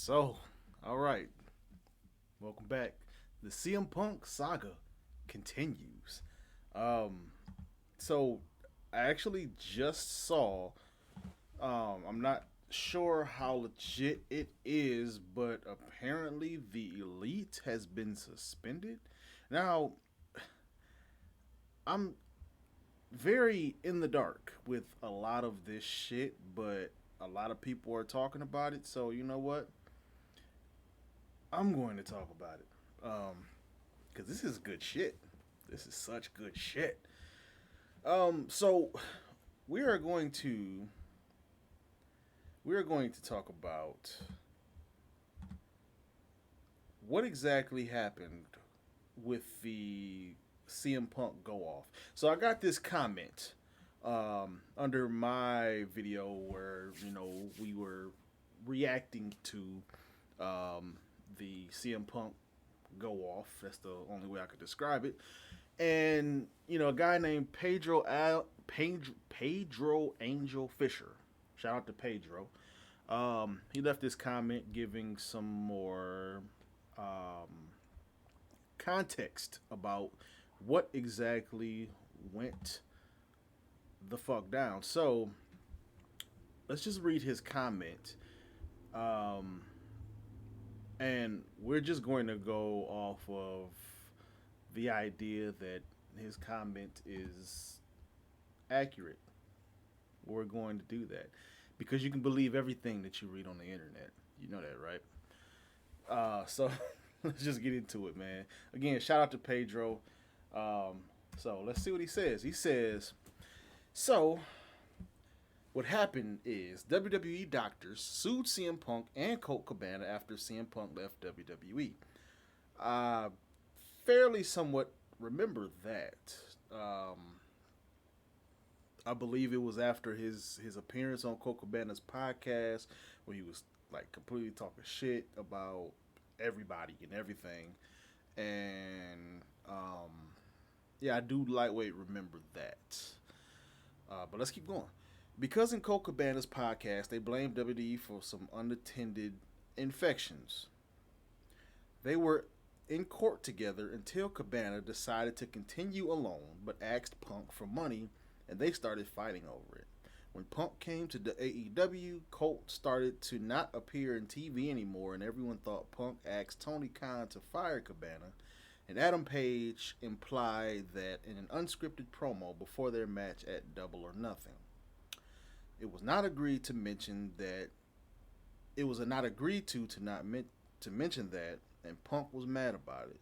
So, all right, welcome back. The CM Punk saga continues. Um, so I actually just saw. I'm not sure how legit it is, but apparently the Elite has been suspended. Now, I'm very in the dark with a lot of this shit, but a lot of people are talking about it. So you know what? I'm going to talk about it. Because this is good shit. This is such good shit. So we are going to talk about what exactly happened with the CM Punk go off. So I got this comment under my video where we were reacting to um, the CM Punk go off. That's the only way I could describe it. And a guy named Pedro Angel Fisher. Shout out to Pedro. He left this comment giving some more um, context about what exactly went the fuck down. So let's just read his comment. Um, and we're just going to go off of the idea that his comment is accurate. We're going to do that because you can believe everything that you read on the internet. You know that, right? So let's just get into it, man. Again, shout out to Pedro. So let's see what he says. He says, so what happened is WWE doctors sued CM Punk and Colt Cabana after CM Punk left WWE. I fairly somewhat remember that. I believe it was after his appearance on Colt Cabana's podcast where he was like completely talking shit about everybody and everything. And yeah, I do lightweight remember that. But let's keep going. Because in Colt Cabana's podcast, they blamed WWE for some unattended infections. They were in court together until Cabana decided to continue alone but asked Punk for money and they started fighting over it. When Punk came to the AEW, Colt started to not appear in TV anymore and everyone thought Punk asked Tony Khan to fire Cabana, and Adam Page implied that in an unscripted promo before their match at Double or Nothing. It was not agreed to mention that it was not agreed to not to mention that, and Punk was mad about it.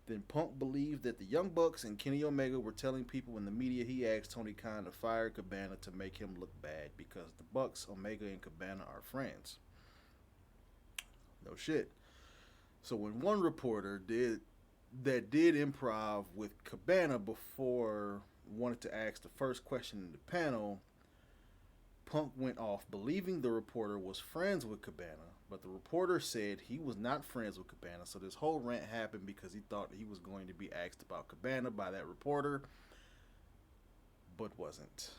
Then Punk believed that the Young Bucks and Kenny Omega were telling people in the media he asked Tony Khan to fire Cabana to make him look bad because the Bucks, Omega, and Cabana are friends. No shit. So when one reporter did improv with Cabana before wanted to ask the first question in the panel, Punk went off believing the reporter was friends with Cabana, but the reporter said he was not friends with Cabana, so this whole rant happened because he thought he was going to be asked about Cabana by that reporter, but wasn't.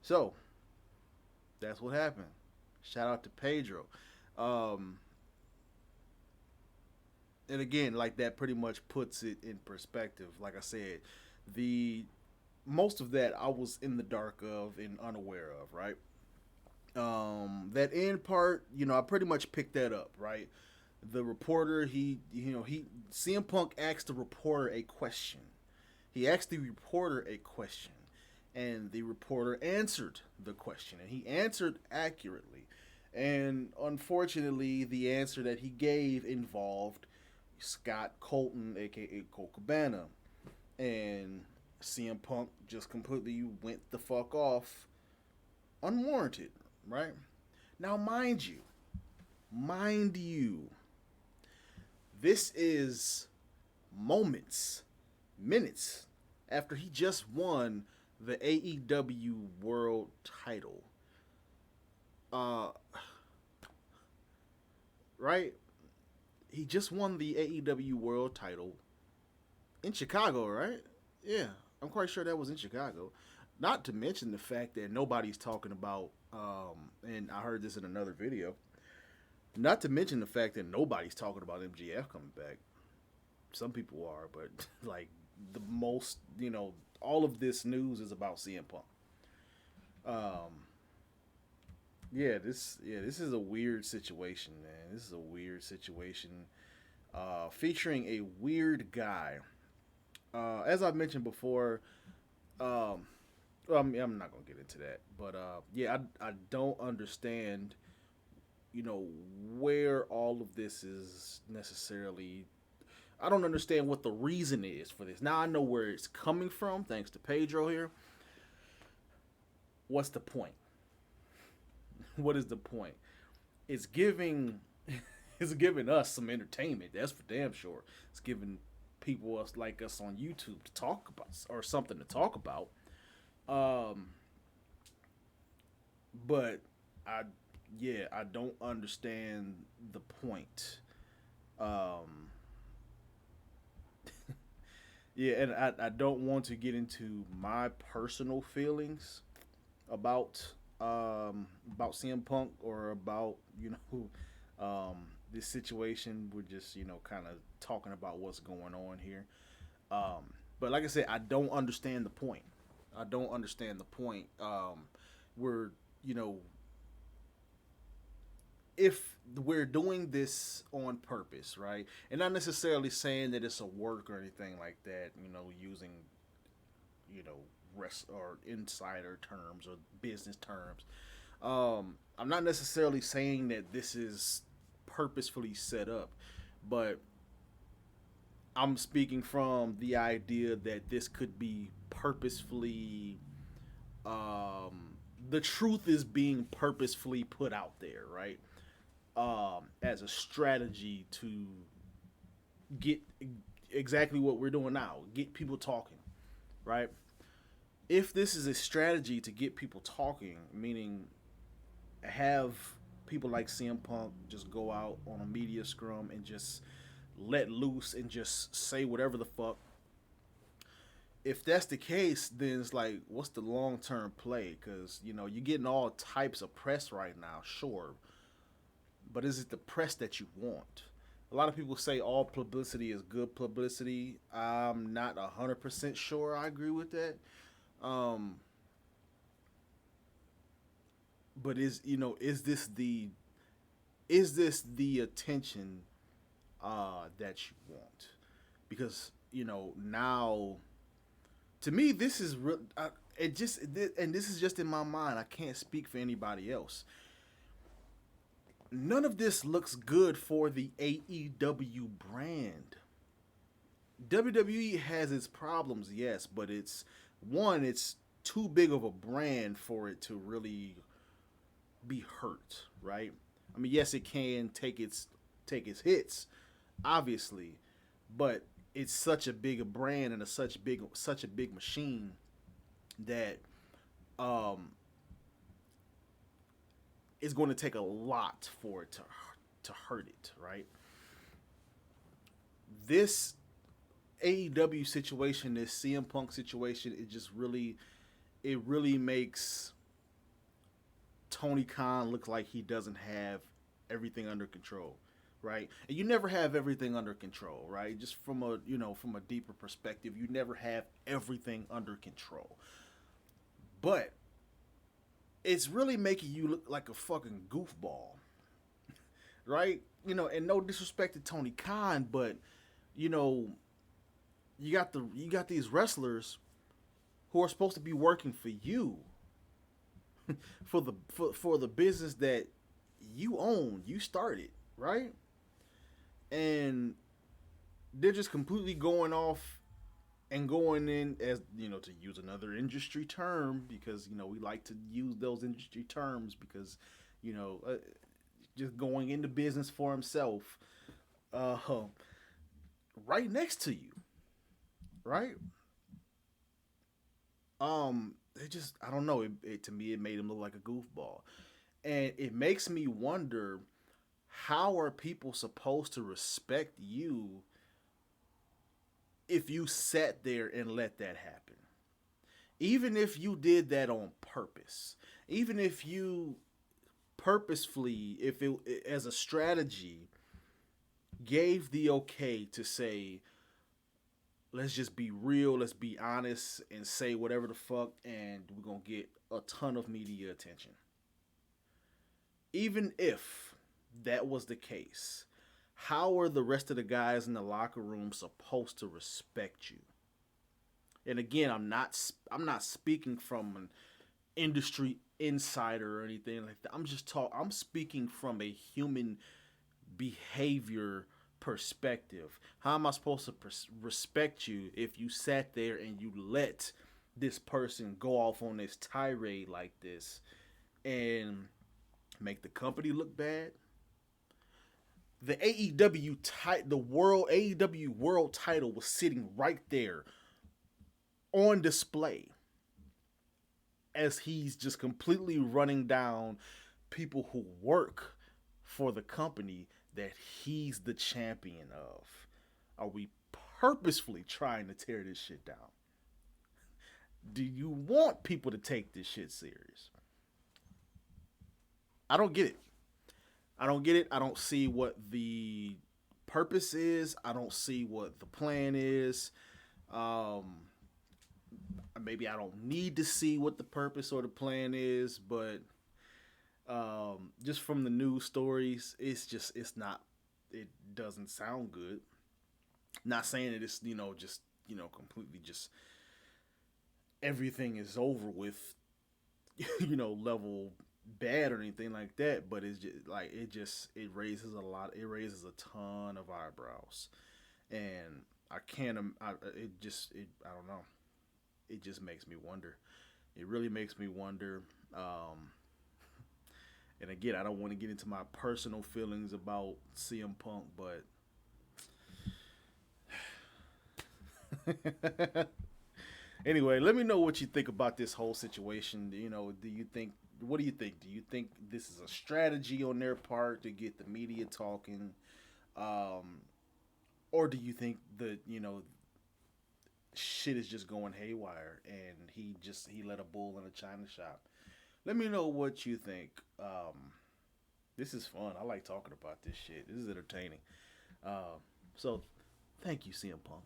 So, that's what happened. Shout out to Pedro. And again, like that pretty much puts it in perspective. Like I said, the most of that I was in the dark of and unaware of, right? That end part, I pretty much picked that up, right? The reporter, he CM Punk asked the reporter a question. He asked the reporter a question, and the reporter answered the question, and he answered accurately. And unfortunately, the answer that he gave involved Scott Colton, aka Colt Cabana, and CM Punk just completely went the fuck off unwarranted, right? Now, mind you, this is minutes after he just won the AEW World Title. Uh, right? He just won the AEW World Title in Chicago, right? Yeah, I'm quite sure that was in Chicago. Not to mention the fact that nobody's talking about And I heard this in another video. Not to mention the fact that nobody's talking about MGF coming back. Some people are, but like the most, all of this news is about CM Punk. Um, this is a weird situation, man. This is a weird situation, featuring a weird guy. As I mentioned before, um, well, I'm not gonna get into that, but yeah, I don't understand, you know, where all of this is necessarily. I don't understand what the reason is for this. Now I know where it's coming from, thanks to Pedro here. What's the point? What is the point? It's giving it's giving us some entertainment. That's for damn sure. It's giving people us like us on YouTube to talk about or something to talk about. Um, but I I don't understand the point. Um, yeah, and I don't want to get into my personal feelings about about CM Punk or about this situation. We're just kind of talking about what's going on here. But like I said, I don't understand the point. I don't understand the point. We're you know if we're doing this on purpose, right, and not necessarily saying that it's a work or anything like that. Using you know rest or insider terms or business terms. I'm not necessarily saying that this is purposefully set up, but I'm speaking from the idea that this could be purposefully. The truth is being purposefully put out there, right? As a strategy to get exactly what we're doing now, get people talking, right? If this is a strategy to get people talking, meaning have people like CM Punk just go out on a media scrum and just let loose and just say whatever the fuck. If that's the case, then it's like, what's the long term play? Because you're getting all types of press right now, sure, but is it the press that you want? A lot of people say all publicity is good publicity. I'm not 100% sure I agree with that. Um, but is this the attention that you want? Because now, to me, this is real. It just and this is just in my mind. I can't speak for anybody else. None of this looks good for the AEW brand. WWE has its problems, yes, but it's too big of a brand for it to really be hurt, right? I mean, yes, it can take its hits, obviously, but it's such a big a brand and such a big machine that um, it's going to take a lot for it to hurt it, right? This AEW situation, this CM Punk situation, it really makes Tony Khan look like he doesn't have everything under control, right? And you never have everything under control, right? Just from a deeper perspective, you never have everything under control. But it's really making you look like a fucking goofball, right? And no disrespect to Tony Khan, but you know, you got these wrestlers who are supposed to be working for you, for the business that you own, you started, right? And they're just completely going off and going in, as to use another industry term, because we like to use those industry terms, because you know uh, just going into business for himself, uh, right next to you, right? It just, I don't know, to me it made him look like a goofball, and it makes me wonder, how are people supposed to respect you if you sat there and let that happen? even if you did that on purpose, even if you purposefully, if it as a strategy, gave the okay to say, let's just be real, let's be honest, and say whatever the fuck, and we're gonna get a ton of media attention. Even if that was the case, how are the rest of the guys in the locker room supposed to respect you? And again, I'm not speaking from an industry insider or anything like that. I'm speaking from a human behavior perspective. How am I supposed to respect you if you sat there and you let this person go off on this tirade like this and make the company look bad? The AEW world title was sitting right there on display as he's just completely running down people who work for the company that he's the champion of. Are we purposefully trying to tear this shit down? Do you want people to take this shit serious? I don't get it. I don't get it. I don't see what the purpose is. I don't see what the plan is. Maybe I don't need to see what the purpose or the plan is, but just from the news stories, it doesn't sound good. Not saying that it's, completely just everything is over with, level bad or anything like that, but it's just like it raises a ton of eyebrows, and I don't know. It just makes me wonder. It really makes me wonder. And again, I don't want to get into my personal feelings about CM Punk, but anyway, let me know what you think about this whole situation. What do you think? Do you think this is a strategy on their part to get the media talking? Or do you think that, shit is just going haywire and he let a bull in a china shop? Let me know what you think. This is fun. I like talking about this shit. This is entertaining. So thank you, CM Punk.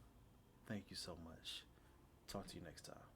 Thank you so much. Talk to you next time.